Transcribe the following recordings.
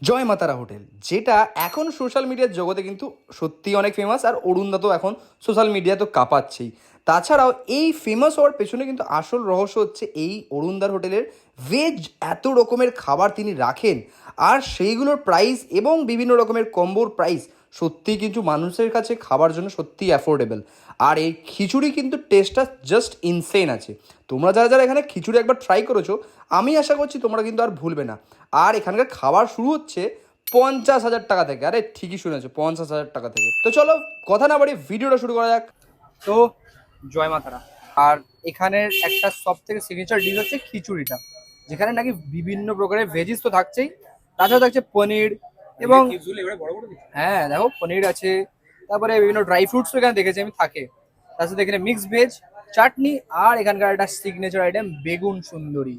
জয় মাতারা হোটেল, যেটা এখন সোশ্যাল মিডিয়ার জগতে কিন্তু সত্যিই অনেক ফেমাস। আর অরুণদা তো এখন সোশ্যাল মিডিয়া তো কাঁপাচ্ছেই। তাছাড়াও এই ফেমাস হওয়ার পেছনে কিন্তু আসল রহস্য হচ্ছে এই অরুণদার হোটেলের ভেজ এত রকমের খাবার তিনি রাখেন, আর সেইগুলোর প্রাইস এবং বিভিন্ন রকমের কম্বোর প্রাইস সত্যিই কিন্তু মানুষের কাছে খাবার জন্য সত্যিই অ্যাফোর্ডেবল। আর এই খিচুড়ি কিন্তু টেস্টটা জাস্ট ইনসেন আছে। তোমরা যারা যারা এখানে খিচুড়ি একবার ট্রাই করেছো, আমি আশা করছি তোমরা কিন্তু আর ভুলবে না। আর এখানকার খাবার শুরু হচ্ছে 50,000 টাকা থেকে। আরে ঠিকই শুনেছো, 50,000 টাকা থেকে। তো চলো কথা না বাড়িয়ে ভিডিওটা শুরু করা যাক। তো জয় মাতারা। আর এখানের একটা সব থেকে সিগনেচার ডিশ হচ্ছে খিচুড়িটা, যেখানে নাকি বিভিন্ন প্রকারের ভেজিস তো থাকছেই, তাছাড়া থাকছে পনির এবং হ্যাঁ দেখো পনির আছে, তারপরে বিভিন্ন ড্রাই ফ্রুটস তো এখানে দেখেছি আমি থাকে, তার সাথে এখানে মিক্সড ভেজ, চাটনি, আর এখানকার একটা সিগনেচার আইটেম বেগুন সুন্দরী।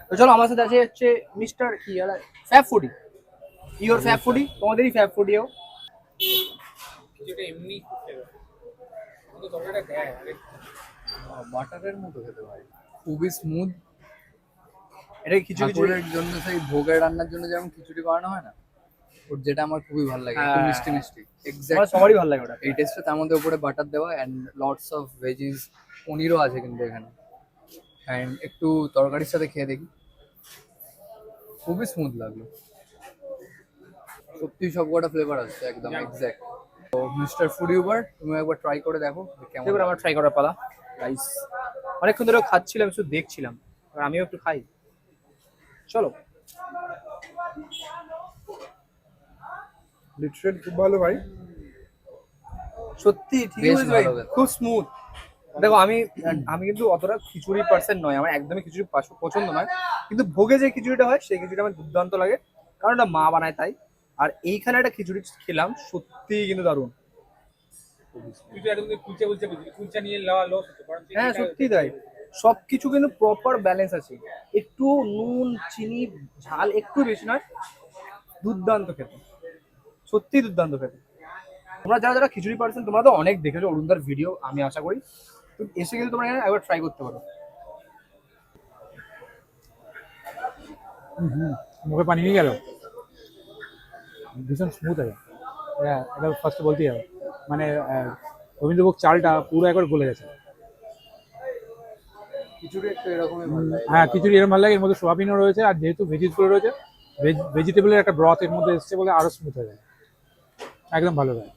তো চলো আমার সাথে আছে হচ্ছে মিস্টার কি fab foodie. Your fab foodie, তোমাদেরই ফ্যাব ফুডিও। এমনি বাটারের মতো খেতে ভাই, খুবই স্মুথ। এটা কিছু কিছু ঠাকুরের জন্য সেই ভোগের রান্নার জন্য যেমন খিচুড়ি বানানো হয় না, ওর যেটা আমার খুবই ভালো লাগে, একটু হ্যাঁ। মিষ্টি মিষ্টি। আমার এক্স্যাক্ট সবারই ভালো লাগে ওটা। এই টেস্টটা, তার মধ্যে উপরে বাটার দেওয়া অ্যান্ড লটস অফ ভেজিস, পনিরও আছে কিন্তু এখানে। অ্যান্ড একটু তরকারির সাথে খেয়ে দেখি, খুবই স্মুথ লাগলো। সত্যি সবকটা ফ্লেভার আছে একদম এক্স্যাক্ট। তো মিস্টার ফুড ইউবার, তুমি একবার ট্রাই করে দেখো কেমন। এবার আমার ট্রাই করার পালা। রাইস অনেকক্ষণ ধরে খাচ্ছিলাম, শুধু দেখছিলাম, এবার আমিও একটু খাই। চলো। লিটারেল খুব ভালো ভাই। সত্যি ঠিকই বেশ বলেছি ভাই, ভালো খেতে। খুব স্মুথ। দেখো আমি আমি কিন্তু অতটা খিচুড়ি পার্সেন্ট নয়, আমার একদমই খিচুড়ি পছন্দ নয়, কিন্তু ভোগে যে খিচুড়িটা হয় সেই খিচুড়িটা আমার দুর্দান্ত লাগে, কারণ এটা মা বানায় তাই। আর এইখানে একটা খিচুড়ি খেলাম, সত্যি কিন্তু দারুণ। হ্যাঁ সত্যি তাই, সবকিছু কিন্তু প্রপার ব্যালেন্স আছে, একটু নুন চিনি ঝাল একটু বেশি নয়, দুর্দান্ত খেতে, সত্যি দুর্দান্ত খেতে। তোমরা যারা যারা খিচুড়ি পার্সেন, তোমরা তো অনেক দেখেছো অরুণদার ভিডিও, আমি আশা করি তো এসে কিন্তু তোমরা এখানে একবার ট্রাই করতে পারো। মুখে পানি নিয়ে গেল, ভীষণ স্মুথ আছে। হ্যাঁ, এটা ফার্স্টে বলতেই হবে, মানে গোবিন্দভোগ চালটা পুরো একবার গলে গেছে। খিচুড়ি একটু এরকমই ভালো লাগে। হ্যাঁ, খিচুড়ি এরকম ভালো লাগে, এর মধ্যে সোয়াবিনও রয়েছে, আর যেহেতু ভেজিসগুলো রয়েছে, ভেজিটেবলের একটা ব্রথ এর মধ্যে এসছে বলে আরো স্মুথ হয়ে যায়, একদম ভালো লাগে।